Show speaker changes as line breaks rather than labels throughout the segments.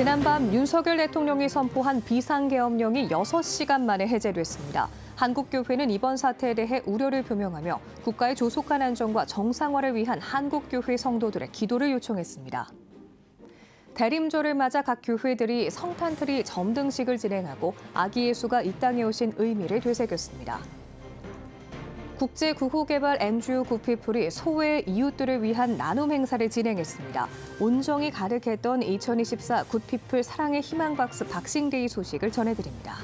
지난밤 윤석열 대통령이 선포한 비상계엄령이 6시간 만에 해제됐습니다. 한국교회는 이번 사태에 대해 우려를 표명하며 국가의 조속한 안정과 정상화를 위한 한국교회 성도들의 기도를 요청했습니다. 대림절을 맞아 각 교회들이 성탄트리 점등식을 진행하고 아기 예수가 이 땅에 오신 의미를 되새겼습니다. 국제구호개발 NGO 굿피플이 소외 이웃들을 위한 나눔 행사를 진행했습니다. 온정이 가득했던 2024 굿피플 사랑의 희망박스 박싱데이 소식을 전해드립니다.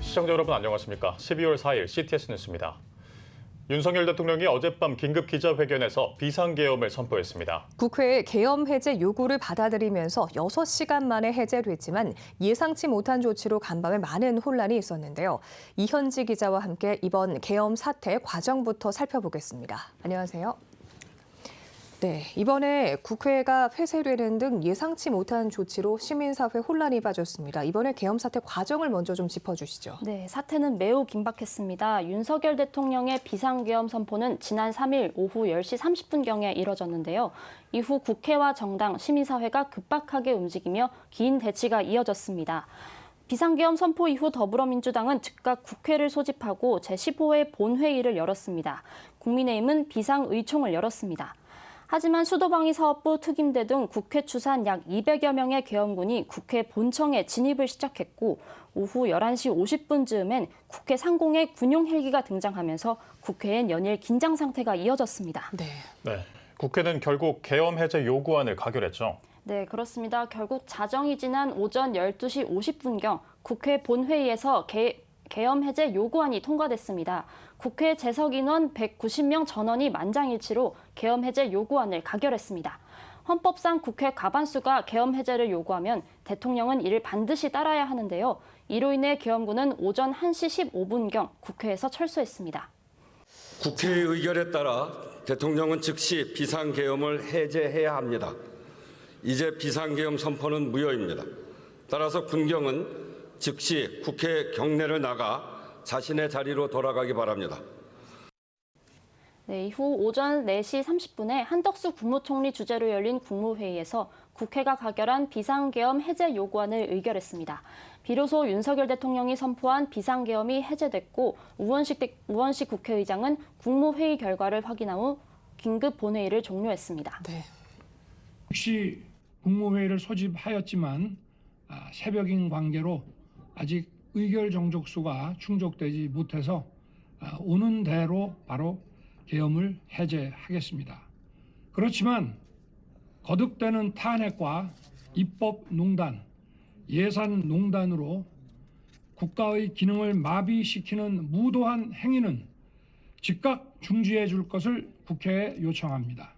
시청자 여러분 안녕하십니까? 12월 4일 CTS 뉴스입니다. 윤석열 대통령이 어젯밤 긴급 기자회견에서 비상계엄을 선포했습니다.
국회의 계엄 해제 요구를 받아들이면서 6시간 만에 해제됐지만 예상치 못한 조치로 간밤에 많은 혼란이 있었는데요. 이현지 기자와 함께 이번 계엄 사태 과정부터 살펴보겠습니다. 안녕하세요. 네, 이번에 국회가 폐쇄되는 등 예상치 못한 조치로 시민사회 혼란이 빠졌습니다. 이번에 계엄 사태 과정을 먼저 좀 짚어주시죠.
네, 사태는 매우 긴박했습니다. 윤석열 대통령의 비상계엄 선포는 지난 3일 오후 10시 30분경에 이뤄졌는데요. 이후 국회와 정당, 시민사회가 급박하게 움직이며 긴 대치가 이어졌습니다. 비상계엄 선포 이후 더불어민주당은 즉각 국회를 소집하고 제15회 본회의를 열었습니다. 국민의힘은 비상의총을 열었습니다. 하지만 수도방위사업부 특임대 등 국회 추산 약 200여 명의 계엄군이 국회 본청에 진입을 시작했고 오후 11시 50분쯤엔 국회 상공에 군용 헬기가 등장하면서 국회엔 연일 긴장 상태가 이어졌습니다.
네, 국회는 결국 계엄 해제 요구안을 가결했죠.
네, 그렇습니다. 결국 자정이 지난 오전 12시 50분경 국회 본회의에서 계엄 해제 요구안이 통과됐습니다. 국회 재석 인원 190명 전원이 만장일치로 계엄 해제 요구안을 가결했습니다. 헌법상 국회 과반수가 계엄 해제를 요구하면 대통령은 이를 반드시 따라야 하는데요. 이로 인해 계엄군은 오전 1시 15분경 국회에서 철수했습니다.
국회의 의결에 따라 대통령은 즉시 비상계엄을 해제해야 합니다. 이제 비상계엄 선포는 무효입니다. 따라서 군경은 즉시 국회 경내를 나가 자신의 자리로 돌아가기 바랍니다.
네, 이후 오전 4시 30분에 한덕수 국무총리 주재로 열린 국무회의에서 국회가 가결한 비상계엄 해제 요구안을 의결했습니다. 비로소 윤석열 대통령이 선포한 비상계엄이 해제됐고 우원식 국회의장은 국무회의 결과를 확인한 후 긴급 본회의를 종료했습니다.
네.
즉시 국무회의를 소집하였지만 새벽인 관계로 아직 의결 정족수가 충족되지 못해서 오는 대로 바로 계엄을 해제하겠습니다. 그렇지만 거듭되는 탄핵과 입법농단, 예산농단으로 국가의 기능을 마비시키는 무도한 행위는 즉각 중지해 줄 것을 국회에 요청합니다.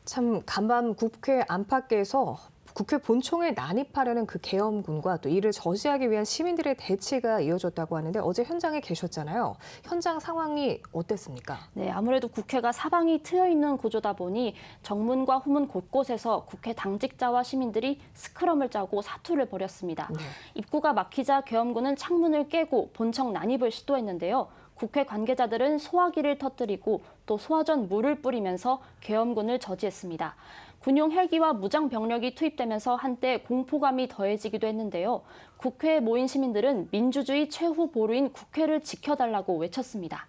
참 간밤 국회 안팎에서 국회 본청에 난입하려는 그 계엄군과 또 이를 저지하기 위한 시민들의 대치가 이어졌다고 하는데 어제 현장에 계셨잖아요. 현장 상황이 어땠습니까?
네, 아무래도 국회가 사방이 트여 있는 구조다 보니 정문과 후문 곳곳에서 국회 당직자와 시민들이 스크럼을 짜고 사투를 벌였습니다.
네.
입구가 막히자 계엄군은 창문을 깨고 본청 난입을 시도했는데요. 국회 관계자들은 소화기를 터뜨리고 또 소화전 물을 뿌리면서 계엄군을 저지했습니다. 군용 헬기와 무장 병력이 투입되면서 한때 공포감이 더해지기도 했는데요. 국회에 모인 시민들은 민주주의 최후 보루인 국회를 지켜달라고 외쳤습니다.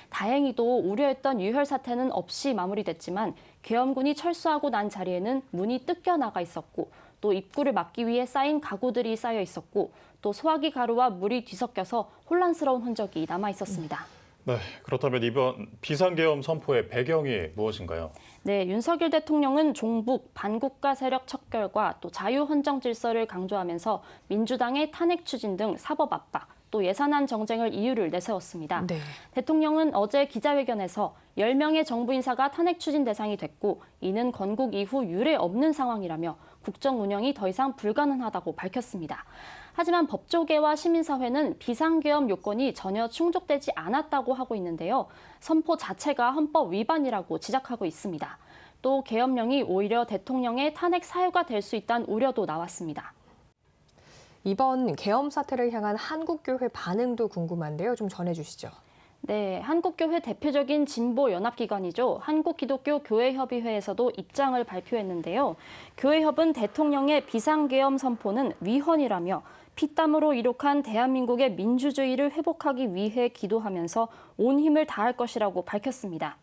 다행히도 우려했던 유혈 사태는 없이 마무리됐지만 계엄군이 철수하고 난 자리에는 문이 뜯겨 나가 있었고 또 입구를 막기 위해 쌓인 가구들이 쌓여 있었고 또 소화기 가루와 물이 뒤섞여서 혼란스러운 흔적이 남아 있었습니다.
네, 그렇다면 이번 비상계엄 선포의 배경이 무엇인가요?
네, 윤석열 대통령은 종북, 반국가 세력 척결과 또 자유헌정 질서를 강조하면서 민주당의 탄핵 추진 등 사법 압박, 또 예산안 정쟁을 이유를 내세웠습니다.
네.
대통령은 어제 기자회견에서 10명의 정부 인사가 탄핵 추진 대상이 됐고 이는 건국 이후 유례 없는 상황이라며 국정 운영이 더 이상 불가능하다고 밝혔습니다. 하지만 법조계와 시민사회는 비상계엄 요건이 전혀 충족되지 않았다고 하고 있는데요. 선포 자체가 헌법 위반이라고 지적하고 있습니다. 또 계엄령이 오히려 대통령의 탄핵 사유가 될 수 있다는 우려도 나왔습니다.
이번 계엄 사태를 향한 한국교회 반응도 궁금한데요. 좀 전해주시죠.
네, 한국교회 대표적인 진보 연합기관이죠. 한국기독교교회협의회에서도 입장을 발표했는데요. 교회협은 대통령의 비상계엄 선포는 위헌이라며 피땀으로 이룩한 대한민국의 민주주의를 회복하기 위해 기도하면서 온 힘을 다할 것이라고 밝혔습니다.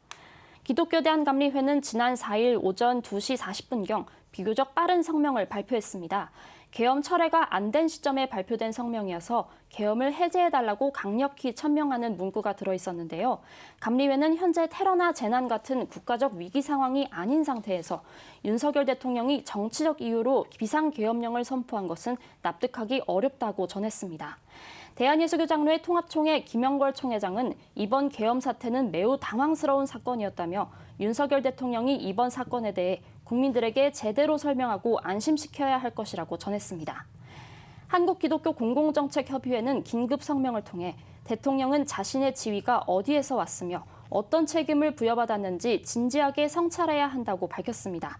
기독교대한감리회는 지난 4일 오전 2시 40분경 비교적 빠른 성명을 발표했습니다. 계엄 철회가 안 된 시점에 발표된 성명이어서 계엄을 해제해달라고 강력히 천명하는 문구가 들어있었는데요. 감리회는 현재 테러나 재난 같은 국가적 위기 상황이 아닌 상태에서 윤석열 대통령이 정치적 이유로 비상계엄령을 선포한 것은 납득하기 어렵다고 전했습니다. 대한예수교장로회 통합총회 김영걸 총회장은 이번 계엄 사태는 매우 당황스러운 사건이었다며 윤석열 대통령이 이번 사건에 대해 국민들에게 제대로 설명하고 안심시켜야 할 것이라고 전했습니다. 한국기독교공공정책협의회는 긴급 성명을 통해 대통령은 자신의 지위가 어디에서 왔으며 어떤 책임을 부여받았는지 진지하게 성찰해야 한다고 밝혔습니다.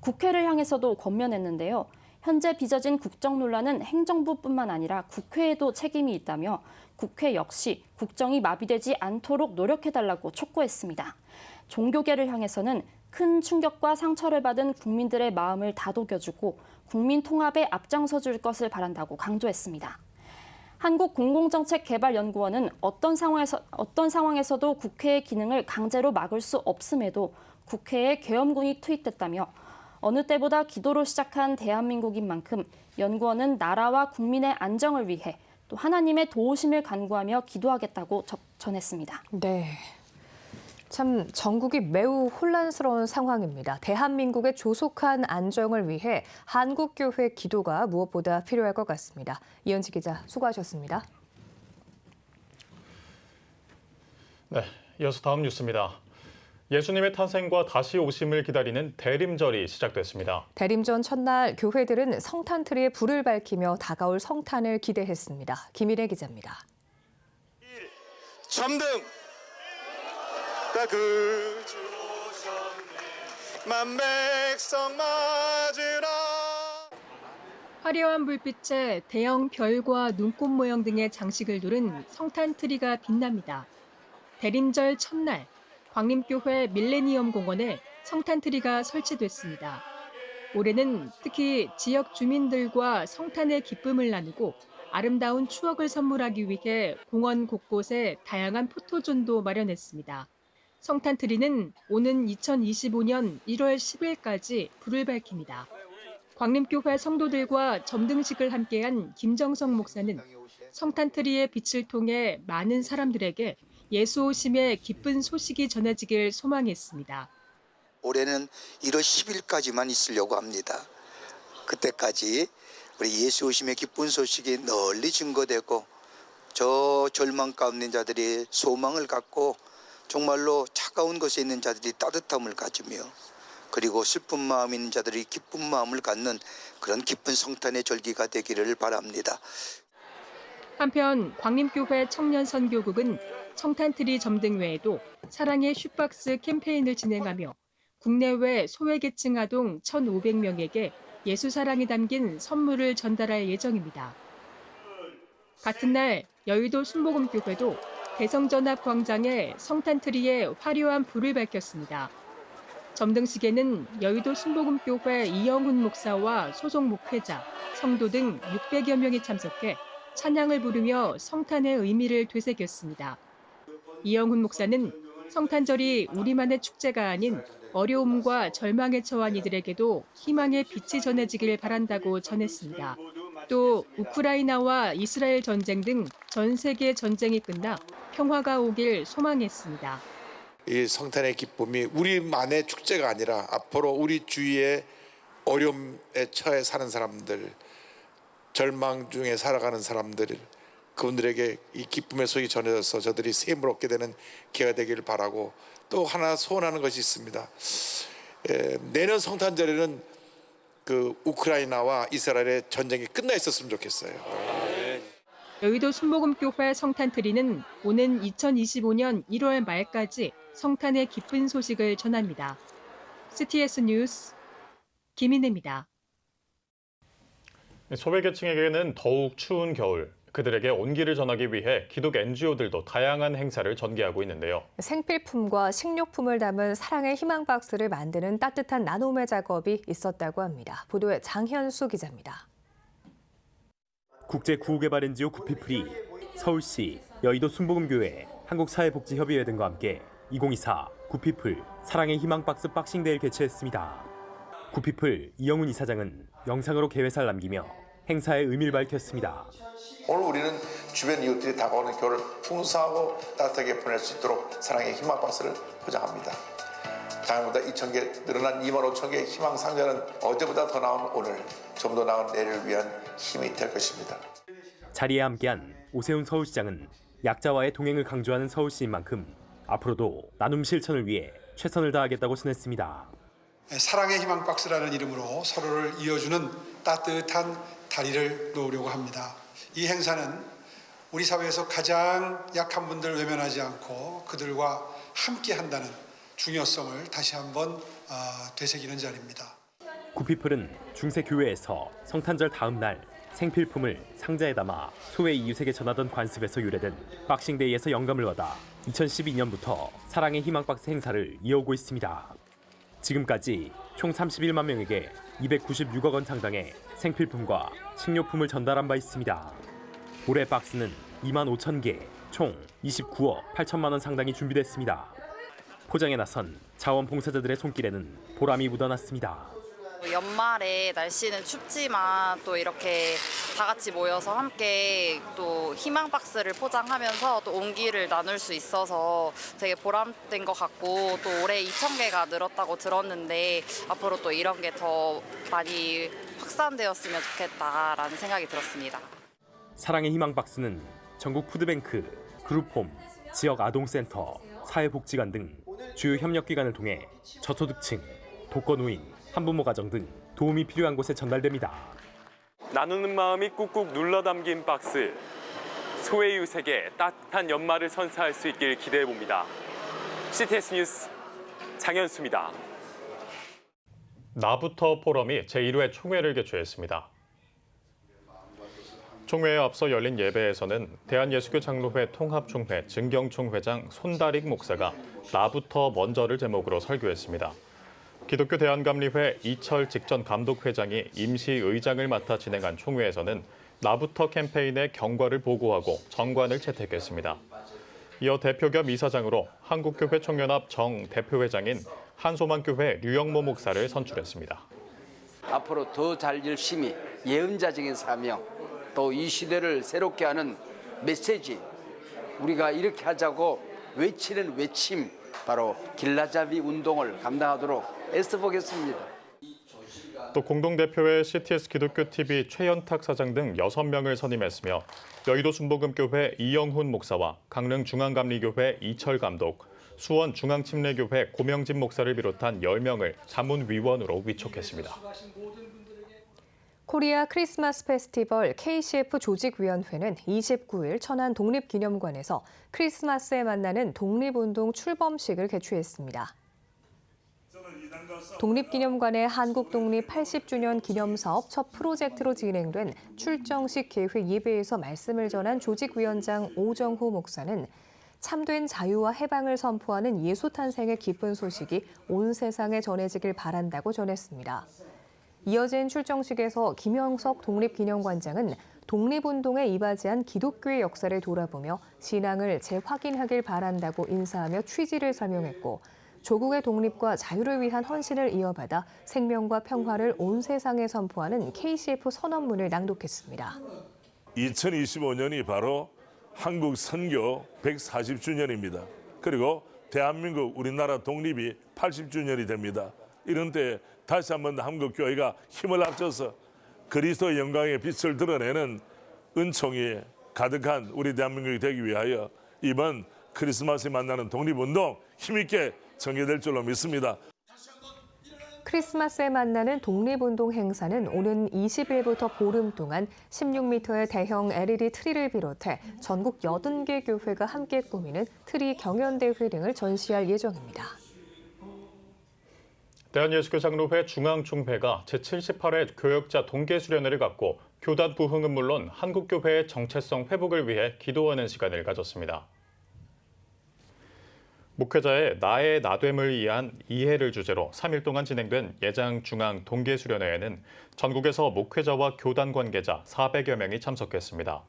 국회를 향해서도 권면했는데요. 현재 빚어진 국정 논란은 행정부뿐만 아니라 국회에도 책임이 있다며 국회 역시 국정이 마비되지 않도록 노력해달라고 촉구했습니다. 종교계를 향해서는 큰 충격과 상처를 받은 국민들의 마음을 다독여주고 국민 통합에 앞장서 줄 것을 바란다고 강조했습니다. 한국공공정책개발연구원은 어떤 상황에서도 국회의 기능을 강제로 막을 수 없음에도 국회에 계엄군이 투입됐다며 어느 때보다 기도로 시작한 대한민국인 만큼 연구원은 나라와 국민의 안정을 위해 또 하나님의 도우심을 간구하며 기도하겠다고 전했습니다.
네. 참 전국이 매우 혼란스러운 상황입니다. 대한민국의 조속한 안정을 위해 한국교회 기도가 무엇보다 필요할 것 같습니다. 이현지 기자 수고하셨습니다.
네, 이어서 다음 뉴스입니다. 예수님의 탄생과 다시 오심을 기다리는 대림절이 시작됐습니다.
대림절 첫날 교회들은 성탄트리에 불을 밝히며 다가올 성탄을 기대했습니다. 김일혜 기자입니다.
점등 다 그주 만백성 맞으라.
화려한 불빛에 대형 별과 눈꽃 모형 등의 장식을 두른 성탄트리가 빛납니다. 대림절 첫날 광림교회 밀레니엄 공원에 성탄트리가 설치됐습니다. 올해는 특히 지역 주민들과 성탄의 기쁨을 나누고 아름다운 추억을 선물하기 위해 공원 곳곳에 다양한 포토존도 마련했습니다. 성탄트리는 오는 2025년 1월 10일까지 불을 밝힙니다. 광림교회 성도들과 점등식을 함께한 김정성 목사는 성탄트리의 빛을 통해 많은 사람들에게 예수 오심의 기쁜 소식이 전해지길 소망했습니다.
올해는 1월 10일까지만 있으려고 합니다. 그때까지 우리 예수 오심의 기쁜 소식이 널리 증거되고 저 절망 가운데 있는 자들이 소망을 갖고 정말로 차가운 곳에 있는 자들이 따뜻함을 가지며 그리고 슬픈 마음 있는 자들이 기쁜 마음을 갖는 그런 기쁜 성탄의 절기가 되기를 바랍니다.
한편 광림교회 청년선교국은 성탄트리 점등 외에도 사랑의 슈박스 캠페인을 진행하며 국내외 소외계층 아동 1,500명에게 예수 사랑이 담긴 선물을 전달할 예정입니다. 같은 날 여의도 순복음교회도 대성전합광장에 성탄트리에 화려한 불을 밝혔습니다. 점등식에는 여의도 순복음교회 이영훈 목사와 소속 목회자, 성도 등 600여 명이 참석해 찬양을 부르며 성탄의 의미를 되새겼습니다. 이영훈 목사는 성탄절이 우리만의 축제가 아닌 어려움과 절망에 처한 이들에게도 희망의 빛이 전해지길 바란다고 전했습니다. 또 우크라이나와 이스라엘 전쟁 등 전 세계 전쟁이 끝나 평화가 오길 소망했습니다.
이 성탄의 기쁨이 우리만의 축제가 아니라 앞으로 우리 주위에 어려움에 처해 사는 사람들, 절망 중에 살아가는 사람들, 그분들에게 이 기쁨의 소식이 전해져서 저들이 셈을 얻게 되는 기회가 되기를 바라고, 또 하나 소원하는 것이 있습니다. 내년 성탄절에는 그 우크라이나와 이스라엘의 전쟁이 끝나 있었으면 좋겠어요.
여의도 순복음교회 성탄트리는 오는 2025년 1월 말까지 성탄의 기쁜 소식을 전합니다. CTS 뉴스 김인혜입니다.
소외계층에게는 더욱 추운 겨울, 그들에게 온기를 전하기 위해 기독 NGO들도 다양한 행사를 전개하고 있는데요.
생필품과 식료품을 담은 사랑의 희망 박스를 만드는 따뜻한 나눔의 작업이 있었다고 합니다. 보도에 장현수 기자입니다.
국제 구호개발 NGO 구피플이 서울시 여의도 순복음교회 한국사회복지협의회 등과 함께 2024 구피플 사랑의 희망 박스 박싱데이를 개최했습니다. 구피플 이영훈 이사장은 영상으로 개회사를 남기며 행사의 의미를 밝혔습니다.
오늘 우리는 주변 이웃들이 다가오는 겨울을 풍성하고 따뜻하게 보낼 수 있도록 사랑의 희망 박스를 포장합니다. 작년보다 2,000개 늘어난 25,000개의 희망 상자는 어제보다 더 나은 오늘, 좀 더 나은 내일을 위한 힘이 될 것입니다.
자리에 함께한 오세훈 서울시장은 약자와의 동행을 강조하는 서울시인 만큼 앞으로도 나눔 실천을 위해 최선을 다하겠다고 전했습니다.
사랑의 희망 박스라는 이름으로 서로를 이어주는 따뜻한 다리를 놓으려고 합니다. 이 행사는 우리 사회에서 가장 약한 분들을 외면하지 않고 그들과 함께 한다는 중요성을 다시 한번 되새기는 자리입니다.
구피플은 중세 교회에서 성탄절 다음 날 생필품을 상자에 담아 소외 이웃에게 전하던 관습에서 유래된 박싱데이에서 영감을 받아 2012년부터 사랑의 희망 박스 행사를 이어오고 있습니다. 지금까지 총 31만 명에게 296억 원 상당의 생필품과 식료품을 전달한 바 있습니다. 올해 박스는 2만 5천 개, 총 29억 8천만 원 상당이 준비됐습니다. 포장에 나선 자원봉사자들의 손길에는 보람이 묻어났습니다.
연말에 날씨는 춥지만 또 이렇게 다 같이 모여서 함께 또 희망 박스를 포장하면서 또 온기를 나눌 수 있어서 되게 보람된 것 같고, 또 올해 2,000개가 늘었다고 들었는데 앞으로 또 이런 게 더 많이 확산되었으면 좋겠다라는 생각이 들었습니다.
사랑의 희망 박스는 전국 푸드뱅크, 그룹홈, 지역 아동센터, 사회복지관 등 주요 협력기관을 통해 저소득층, 독거노인, 한부모 가정 등 도움이 필요한 곳에 전달됩니다. 나누는 마음이 꾹꾹 눌러 담긴 박스. 소외 이웃에게 따뜻한 연말을 선사할 수 있길 기대해봅니다. CTS 뉴스 장현수입니다.
나부터 포럼이 제1회 총회를 개최했습니다. 총회에 앞서 열린 예배에서는 대한예수교 장로회 통합총회 증경총회장 손다릭 목사가 나부터 먼저를 제목으로 설교했습니다. 기독교 대한감리회 이철 직전 감독회장이 임시 의장을 맡아 진행한 총회에서는 나부터 캠페인의 경과를 보고하고 정관을 채택했습니다. 이어 대표 겸 이사장으로 한국교회 청년합 정 대표회장인 한소만교회 류영모 목사를 선출했습니다.
앞으로 더 잘 열심히 예언자적인 사명, 또 이 시대를 새롭게 하는 메시지, 우리가 이렇게 하자고 외치는 외침, 바로 길라잡이 운동을 감당하도록 애써보겠습니다.
또 공동대표에 CTS 기독교TV 최연탁 사장 등 6명을 선임했으며 여의도 순복음교회 이영훈 목사와 강릉중앙감리교회 이철 감독, 수원 중앙침례교회 고명진 목사를 비롯한 10명을 자문위원으로 위촉했습니다.
코리아 크리스마스 페스티벌 KCF 조직위원회는 29일 천안 독립기념관에서 크리스마스에 만나는 독립운동 출범식을 개최했습니다. 독립기념관의 한국 독립 80주년 기념사업 첫 프로젝트로 진행된 출정식 개회 예배에서 말씀을 전한 조직위원장 오정호 목사는 참된 자유와 해방을 선포하는 예수 탄생의 기쁜 소식이 온 세상에 전해지길 바란다고 전했습니다. 이어진 출정식에서 김영석 독립기념관장은 독립운동에 이바지한 기독교의 역사를 돌아보며 신앙을 재확인하길 바란다고 인사하며 취지를 설명했고, 조국의 독립과 자유를 위한 헌신을 이어받아 생명과 평화를 온 세상에 선포하는 KCF 선언문을 낭독했습니다.
2025년이 바로 한국 선교 140주년입니다. 그리고 대한민국 우리나라 독립이 80주년이 됩니다. 이런 때 다시 한번 한국교회가 힘을 합쳐서 그리스도의 영광의 빛을 드러내는 은총이 가득한 우리 대한민국이 되기 위하여 이번 크리스마스에 만나는 독립운동 힘있게 전개될 줄로 믿습니다.
크리스마스에 만나는 독립운동 행사는 오는 20일부터 보름 동안 16m의 대형 LED 트리를 비롯해 전국 80개 교회가 함께 꾸미는 트리 경연대회 등을 전시할 예정입니다.
대한예수교장로회 중앙총회가 제78회 교역자 동계수련회를 갖고 교단 부흥은 물론 한국교회의 정체성 회복을 위해 기도하는 시간을 가졌습니다. 목회자의 나의 나됨을 위한 이해를 주제로 3일 동안 진행된 예장 중앙 동계수련회에는 전국에서 목회자와 교단 관계자 400여 명이 참석했습니다.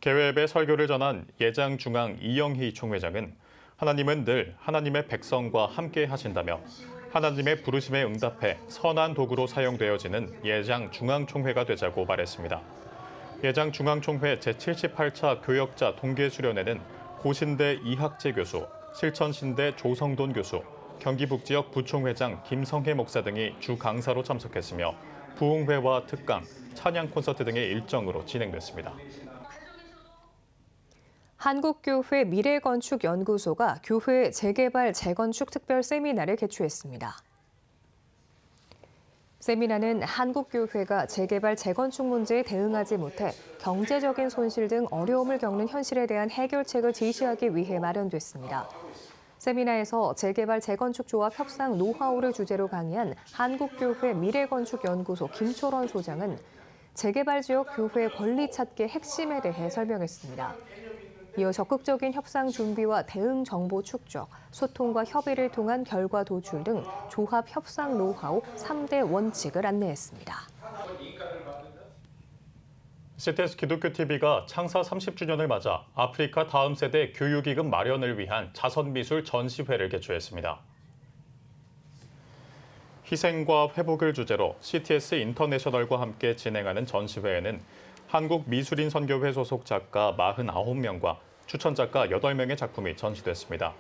개회에 설교를 전한 예장 중앙 이영희 총회장은 하나님은 늘 하나님의 백성과 함께 하신다며 하나님의 부르심에 응답해 선한 도구로 사용되어지는 예장 중앙총회가 되자고 말했습니다. 예장 중앙총회 제78차 교역자 동계수련회는 고신대 이학재 교수, 실천신대 조성돈 교수, 경기북지역 부총회장 김성혜 목사 등이 주 강사로 참석했으며 부흥회와 특강, 찬양 콘서트 등의 일정으로 진행됐습니다.
한국교회 미래건축연구소가 교회 재개발 재건축 특별 세미나를 개최했습니다. 세미나는 한국교회가 재개발 재건축 문제에 대응하지 못해 경제적인 손실 등 어려움을 겪는 현실에 대한 해결책을 제시하기 위해 마련됐습니다. 세미나에서 재개발 재건축 조합 협상 노하우를 주제로 강의한 한국교회 미래건축연구소 김초런 소장은 재개발 지역 교회 권리 찾기의 핵심에 대해 설명했습니다. 이어 적극적인 협상 준비와 대응 정보 축적, 소통과 협의를 통한 결과 도출 등 조합 협상 노하우 3대 원칙을 안내했습니다.
CTS 기독교TV가 창사 30주년을 맞아 아프리카 다음 세대 교육기금 마련을 위한 자선미술 전시회를 개최했습니다. 희생과 회복을 주제로 CTS 인터내셔널과 함께 진행하는 전시회에는 한국미술인선교회 소속 작가 49명과 추천 작가 8명의 작품이 전시됐습니다.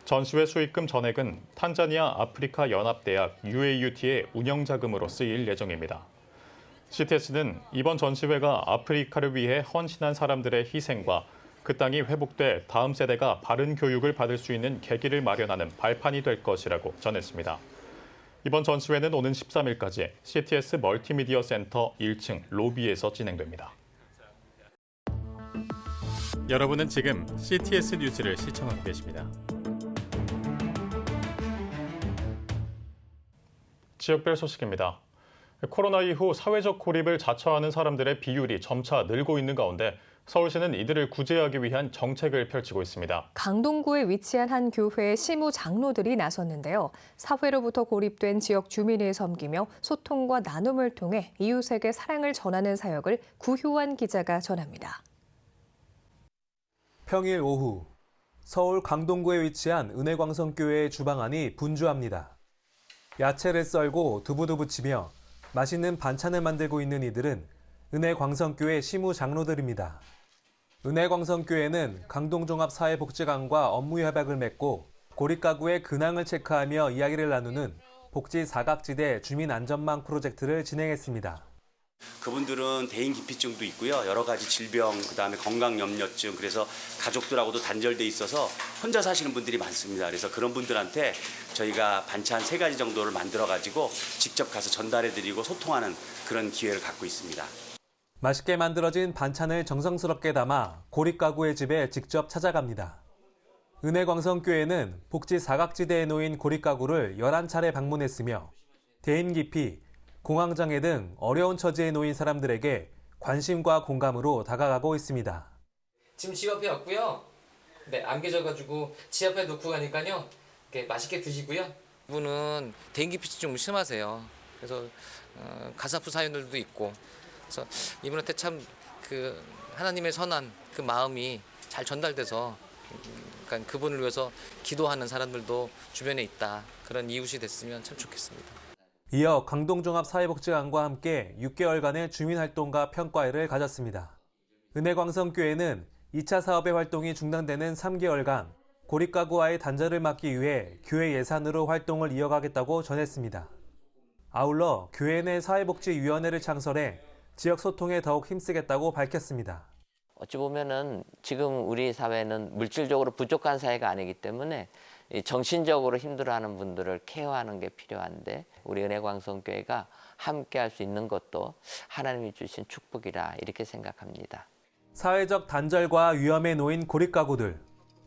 전시회 수익금 전액은 탄자니아 아프리카 연합대학 UAUT의 운영자금으로 쓰일 예정입니다. CTS는 이번 전시회가 아프리카를 위해 헌신한 사람들의 희생과 그 땅이 회복돼 다음 세대가 바른 교육을 받을 수 있는 계기를 마련하는 발판이 될 것이라고 전했습니다. 이번 전시회는 오는 13일까지 CTS 멀티미디어 센터 1층 로비에서 진행됩니다. 여러분은 지금 CTS 뉴스를 시청하고 계십니다. 지역별 소식입니다. 코로나 이후 사회적 고립을 자처하는 사람들의 비율이 점차 늘고 있는 가운데 서울시는 이들을 구제하기 위한 정책을 펼치고 있습니다.
강동구에 위치한 한 교회의 시무 장로들이 나섰는데요. 사회로부터 고립된 지역 주민을 섬기며 소통과 나눔을 통해 이웃에게 사랑을 전하는 사역을 구효환 기자가 전합니다.
평일 오후 서울 강동구에 위치한 은혜광성교회의 주방 안이 분주합니다. 야채를 썰고 두부도 부치며 맛있는 반찬을 만들고 있는 이들은 은혜광성교회 시무 장로들입니다. 은혜광성교회는 강동종합사회복지관과 업무 협약을 맺고 고립가구의 근황을 체크하며 이야기를 나누는 복지 사각지대 주민안전망 프로젝트를 진행했습니다.
그분들은 대인기피증도 있고요. 여러 가지 질병, 그다음에 건강염려증, 그래서 가족들하고도 단절돼 있어서 혼자 사시는 분들이 많습니다. 그래서 그런 분들한테 저희가 반찬 3가지 정도를 만들어가지고 직접 가서 전달해드리고 소통하는 그런 기회를 갖고 있습니다.
맛있게 만들어진 반찬을 정성스럽게 담아 고립가구의 집에 직접 찾아갑니다. 은혜광성교회는 복지 사각지대에 놓인 고립가구를 11차례 방문했으며 대인기피, 공황장애 등 어려운 처지에 놓인 사람들에게 관심과 공감으로 다가가고 있습니다.
지금 집 앞에 왔고요. 네, 안 계셔가지고 집 앞에 놓고 가니까요. 맛있게 드시고요. 이분은 대인기피증 좀 심하세요. 그래서 가사프 사연들도 있고. 그래서 이분한테 참 하나님의 선한 그 마음이 잘 전달돼서 그러니까 그분을 위해서 기도하는 사람들도 주변에 있다. 그런 이웃이 됐으면 참 좋겠습니다.
이어 강동종합사회복지관과 함께 6개월간의 주민활동가 평가회를 가졌습니다. 은혜광성교회는 2차 사업의 활동이 중단되는 3개월간 고립가구와의 단절을 막기 위해 교회 예산으로 활동을 이어가겠다고 전했습니다. 아울러 교회 내 사회복지위원회를 창설해 지역 소통에 더욱 힘쓰겠다고 밝혔습니다.
어찌 보면은 지금 우리 사회는 물질적으로 부족한 사회가 아니기 때문에 이 정신적으로 힘들어하는 분들을 케어하는 게 필요한데 우리 은혜광성교회가 함께 할 수 있는 것도 하나님이 주신 축복이라 이렇게 생각합니다.
사회적 단절과 위험에 놓인 고립가구들.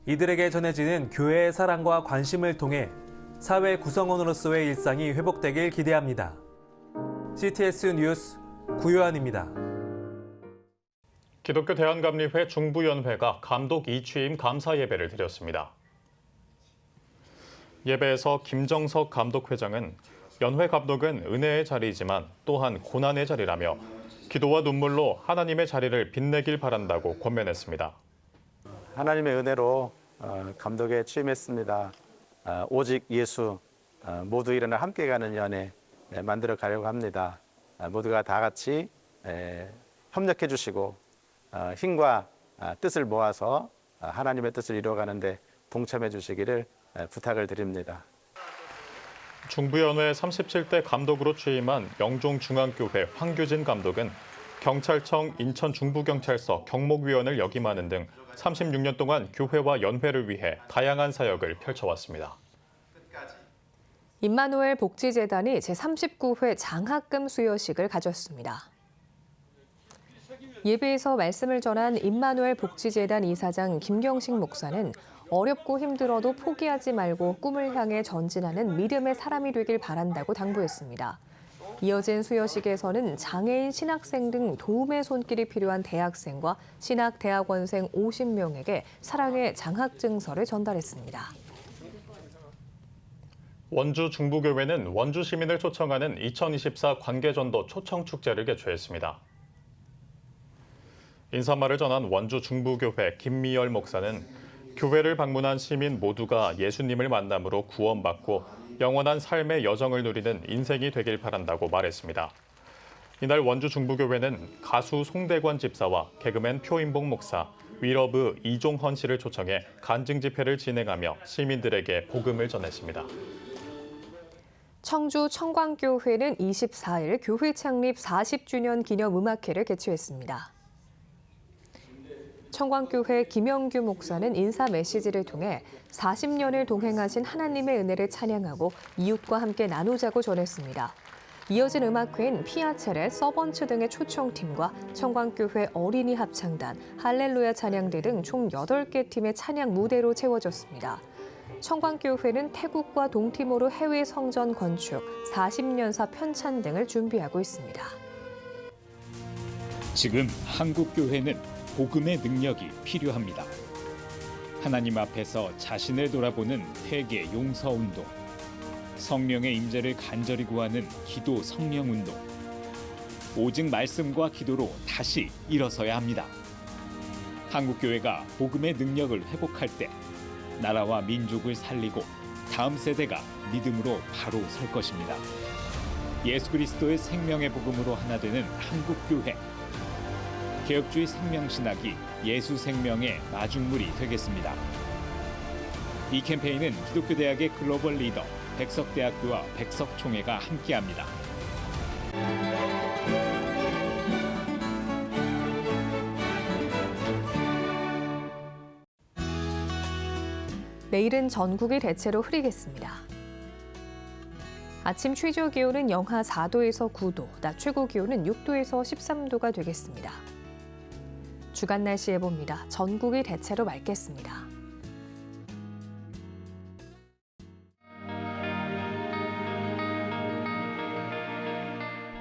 이들에게 전해지는 교회의 사랑과 관심을 통해 사회 구성원으로서의 일상이 회복되길 기대합니다. CTS 뉴스 구효한입니다.
기독교 대한감리회 중부연회가 감독 이취임 감사 예배를 드렸습니다. 예배에서 김정석 감독회장은 연회 감독은 은혜의 자리이지만 또한 고난의 자리라며 기도와 눈물로 하나님의 자리를 빛내길 바란다고 권면했습니다.
하나님의 은혜로 감독에 취임했습니다. 오직 예수, 모두 일어나 함께 가는 연회 만들어 가려고 합니다. 모두가 다 같이 협력해 주시고 힘과 뜻을 모아서 하나님의 뜻을 이루어가는데 동참해 주시기를 부탁을 드립니다.
중부연회 37대 감독으로 취임한 영종중앙교회 황규진 감독은 경찰청 인천중부경찰서 경목위원을 역임하는 등 36년 동안 교회와 연회를 위해 다양한 사역을 펼쳐왔습니다.
임마누엘 복지재단이 제39회 장학금 수여식을 가졌습니다. 예배에서 말씀을 전한 임마누엘 복지재단 이사장 김경식 목사는 어렵고 힘들어도 포기하지 말고 꿈을 향해 전진하는 믿음의 사람이 되길 바란다고 당부했습니다. 이어진 수여식에서는 장애인 신학생 등 도움의 손길이 필요한 대학생과 신학대학원생 50명에게 사랑의 장학증서를 전달했습니다.
원주 중부교회는 원주 시민을 초청하는 2024 관계전도 초청축제를 개최했습니다. 인사말을 전한 원주 중부교회 김미열 목사는 교회를 방문한 시민 모두가 예수님을 만남으로 구원받고 영원한 삶의 여정을 누리는 인생이 되길 바란다고 말했습니다. 이날 원주 중부교회는 가수 송대관 집사와 개그맨 표인복 목사, 위러브 이종헌 씨를 초청해 간증 집회를 진행하며 시민들에게 복음을 전했습니다.
청주 청광교회는 24일 교회 창립 40주년 기념 음악회를 개최했습니다. 청광교회 김영규 목사는 인사 메시지를 통해 40년을 동행하신 하나님의 은혜를 찬양하고 이웃과 함께 나누자고 전했습니다. 이어진 음악회는 피아체레, 서번츠 등의 초청팀과 청광교회 어린이 합창단, 할렐루야 찬양대 등 총 8개 팀의 찬양 무대로 채워졌습니다. 청광교회는 태국과 동티모르 해외 성전 건축, 40년사 편찬 등을 준비하고 있습니다.
지금 한국교회는 복음의 능력이 필요합니다. 하나님 앞에서 자신을 돌아보는 회개 용서 운동, 성령의 임재를 간절히 구하는 기도 성령 운동, 오직 말씀과 기도로 다시 일어서야 합니다. 한국교회가 복음의 능력을 회복할 때 나라와 민족을 살리고 다음 세대가 믿음으로 바로 설 것입니다. 예수 그리스도의 생명의 복음으로 하나 되는 한국교회. 개혁주의 생명신학이 예수 생명의 마중물이 되겠습니다. 이 캠페인은 기독교대학의 글로벌 리더 백석대학교와 백석총회가 함께합니다.
내일은 전국이 대체로 흐리겠습니다. 아침 최저 기온은 영하 4도에서 9도, 낮 최고 기온은 6도에서 13도가 되겠습니다. 주간 날씨 예보입니다. 전국이 대체로 맑겠습니다.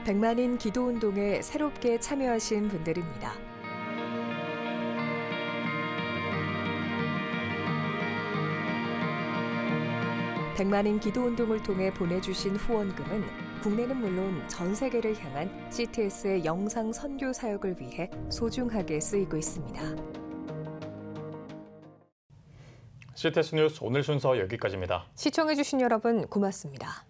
백만인 기도운동에 새롭게 참여하신 분들입니다. 백만인 기도운동을 통해 보내주신 후원금은 국내는 물론 전 세계를 향한 CTS의 영상 선교 사역을 위해 소중하게 쓰이고 있습니다.
CTS 뉴스 오늘 순서 여기까지입니다.
시청해주신 여러분 고맙습니다.